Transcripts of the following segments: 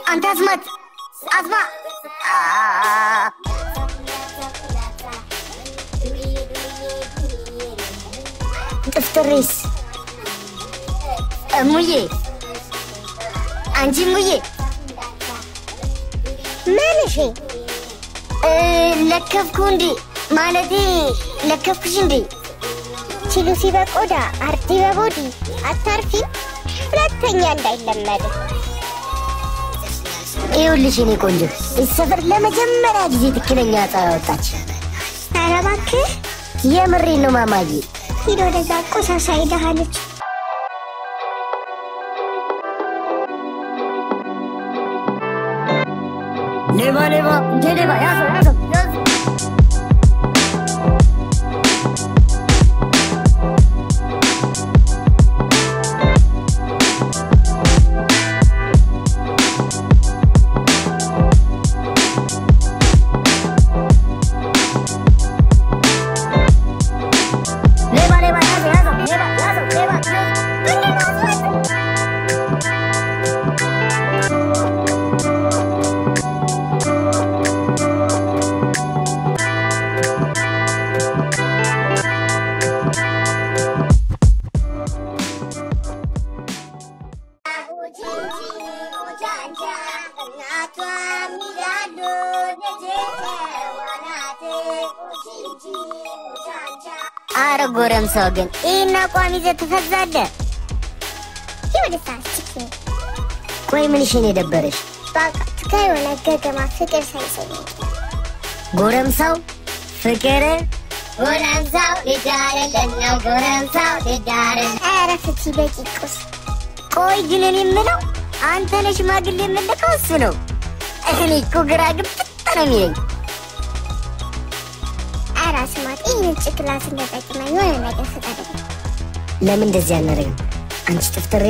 أنت أزمت أزمة تفترس أمويه أنجي مويه مالشي لكفكوندي مالتي لكفكشندي تلوسي بقودا أرتي ببودي أتعرفي ሁለተኛ እንዳይለመድ ይኸውልሽ እኔ ቆንጆ ሰፈር ለመጀመሪያ ጊዜ ትክክለኛ ፀሐይ ወጣች። ኧረ እባክህ የምሬን ነው ማማዬ። ሂድ ወደዛ ቆሻሻ ሄደሃለች። ሌባ ሌባ እንደ ሌባ ያዘው ያዘው ያዘው አረ ጎረምሳው ግን ይሄን አቋም ይዘህ ትፈዛለህ? ይወደሳች ቆይ ምንሽን የደበረሽ? በቃ ትካይ ወላ ገገማ ፍቅር ሳይሰኝ ጎረምሳው ፍቅር ጎረምሳው ልዳረለን ነው ጎረምሳው ልዳረለን ኧረ ፍቺ በቂቁስ ቆይ ግን እኔ የምለው አንተ ነህ ሽማግሌ የምልከው እሱ ነው? እኔ እኮ ግራ ግብት ነው የሚለኝ። አራስማት ይህን ጭቅላት እንደጠቅመ የሆነ ነገር ፍጠር። ለምን እንደዚህ አናደርግም? አንቺ ጥፍጥሬ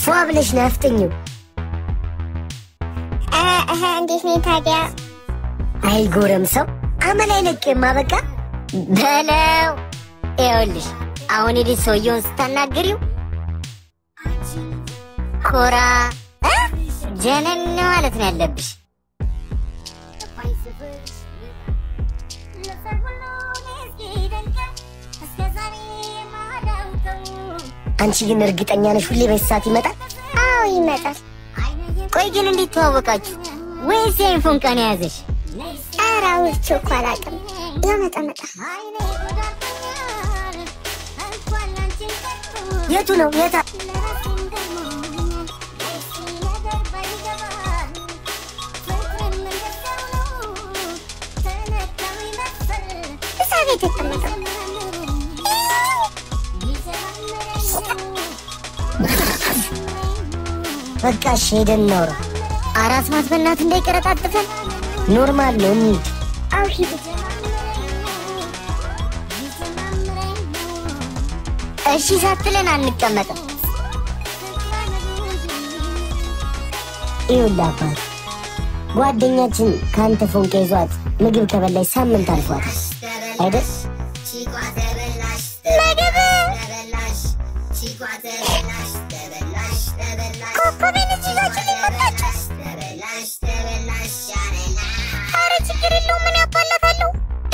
ፏ ብለሽ ናፍጠኝው። እንዴት ነው ታዲያ? አይ ጎረምሳው አመል አይለቅም በቃ በለው። ይኸውልሽ አሁን ሄደሽ ሰውየውን ስታናግሪው ኮራ ጀነን ማለት ነው ያለብሽ። አንቺ ግን እርግጠኛ ነሽ ሁሌ በሰዓት ይመጣል? አዎ ይመጣል። ቆይ ግን እንዴት ተዋወቃችሁ? ወይስ የአይፎን ቀን ያዘሽ? ኧረ ውርቹ እኮ አላውቅም። ያመጣመጣ የቱ ነው የታ? እዛ ቤት የተቀመጠው በቃ እሺ ሄደን እናውራ። አራስ ማስበላት እንዳይቀረጣጥፈን ኖርማል ነው እንሂድ። አዎ ሂድ። እሺ ሳትለን አንቀመጥም። ይኸውልህ አባት ጓደኛችን ከአንተ ፎንቄ ይዟት ምግብ ከበላሽ ሳምንት አልፏታል አይደል? ምግብ ኮኮቤን እዚህ ይዛችሁ ሊመጣችሁ። ኧረ ችግር የለውም ምን ያባላታለሁ።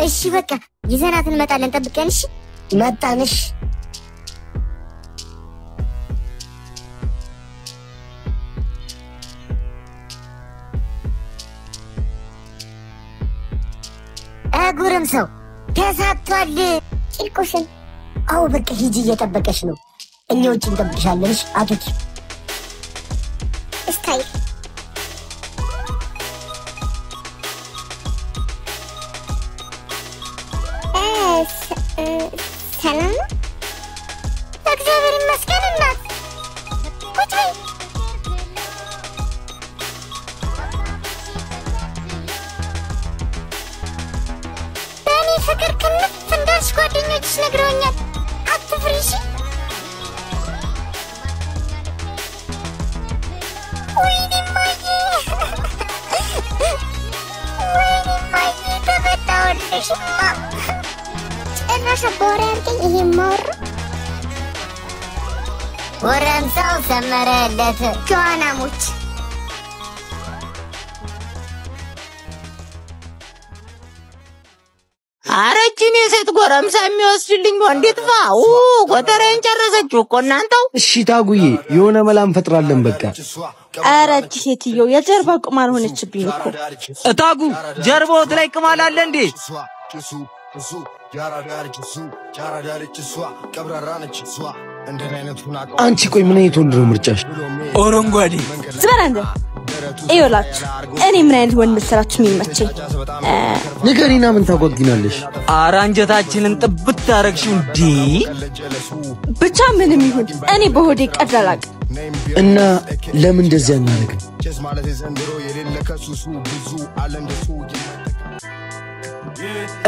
እሺ በቃ ይዘናት እንመጣለን። ጠብቀን። እሺ መጣንሽ። ጎረምሳው ተሳቷል። ቂልቁሽን አዎ በቃ ሂጂ እየጠበቀሽ ነው። እኛ ውጭ እንጠብቅሻለን። እሺ አቶች ስታይል ሰላም ነው? እግዚአብሔር ይመስገን እናት። ቁጭ በይ። በእኔ ፍቅር ክንፍ እንዳልሽ ጓደኞችሽ ነግረውኛል። አትፍሪ እሺ። ወይኔ እማዬ ይኸውልሽማ ጭራሽ አባወራ ያልከኝ ይሄ ማወራ ጎረምሳው ሰመረለት ጆናሞች አረቺኔ ሴት ጎረምሳ የሚወስድልኝ ወንዴት ፋው ጎተራን ጨረሰችው እኮ እናንተው እሺ ታጉዬ የሆነ መላም ፈጥራለን በቃ አረቺ ሴትዮ የጀርባ ቁማር ሆነችብኝ እኮ ታጉ ጀርባውት ላይ ቅማል አለ እንዴ አንቺ ቆይ ምን አይነት ወንድ ነው ምርጫሽ ኦሮንጓዴ ዝበራንደ እዮላችሁ እኔ ምን አይነት ወንድ መስራችሁ የሚመቸኝ ንገሪና ምን ታቆጥጊናለሽ አራንጀታችንን ጥብት ታረግሽው እንዴ ብቻ ምንም ይሁን እኔ በሆዴ ቀዳላቅ እና ለምን እንደዚህ ያናረግም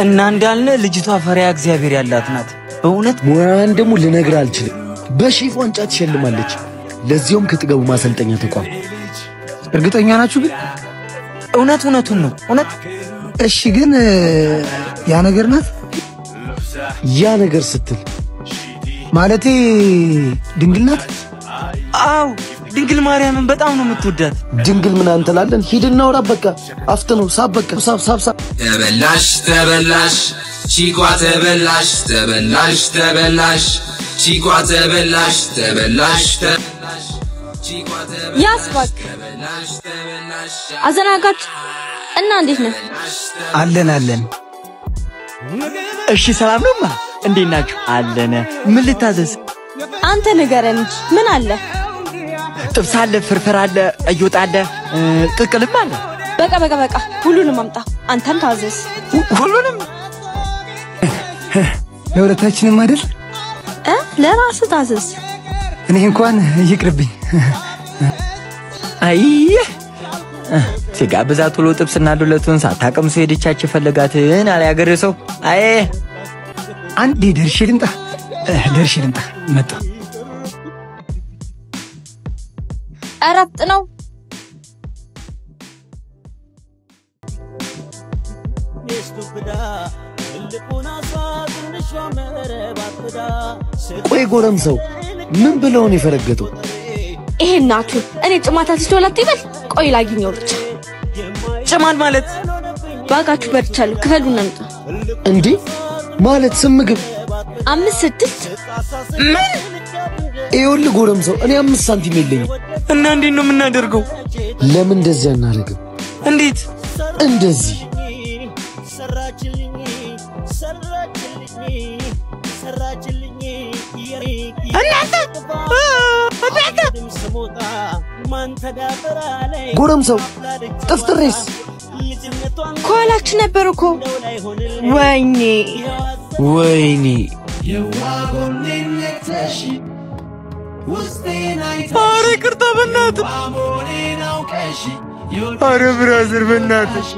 እና እንዳልነ ልጅቷ ፈሪያ እግዚአብሔር ያላት ናት በእውነት ሙያን ደሙ ልነግር አልችልም በሺፍ ዋንጫ ትሸልማለች ለዚያም ከጥገቡ ማሰልጠኛ ተቋም እርግጠኛ ናችሁ ግን እውነቱን ነው እውነት እሺ ግን ያ ነገር ናት ያ ነገር ስትል ማለቴ ድንግል ናት አው ድንግል ማርያምን በጣም ነው የምትወዳት ድንግል ምን አንተላለን ሂድና ወራ በቃ አፍተኑ ሳበቃ ሳብ ተበላሽ ቺኳ ተበላሽ ቺኳ ተበላሽ ያስባክ አዘናጋች እና እንዴት ነህ አለን እሺ ሰላም ነውማ እንዴት ናችሁ አለነ ምን ልታዘዝ አንተ ንገረን እንጂ ምን አለ ጥብስ አለ ፍርፍር አለ እዩጣ አለ ቅቅልም አለ በቃ ሁሉንም አምጣ አንተም ታዘዝ ሁሉንም ለሁለታችንም አይደል ለራስ ታዘዝ እኔ እንኳን ይቅርብኝ አይ ሲጋብዛት ሁሉ ጥብስና ዱለቱን ሳታቀምሱ ሄደቻች ፈለጋትን አለ ያገር ሰው አይ አንዴ ደርሼ ልምጣ መጣ አራት ነው ቆይ ጎረምሳው ምን ብለውን ይፈረገጠው ይሄ እናቱ እኔ ጥማታ ሲቶላት ይበል ቆይ ላግኘው ብቻ ጭማል ማለት ባጋችሁ በርቻለሁ ክፈሉና እንጣ እንዴ ማለት ስምግብ 5-6 ምን ይውል ጎረምሳው እኔ 5 ሳንቲም የለኝም እና እንዴት ነው የምናደርገው ለምን እንደዚህ ያናረግም እንዴት እንደዚህ ጎረምሳው ጥፍጥሬስ ኳላችሁ ነበር እኮ ወይኔ አረ ይቅርታ በእናትህ አረ ብራዘር በእናትህ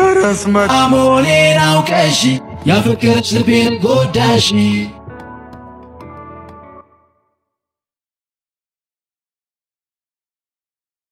አራስማት አሞሌን አውቀሽ ያፈቀረች ልቤን ጎዳሽ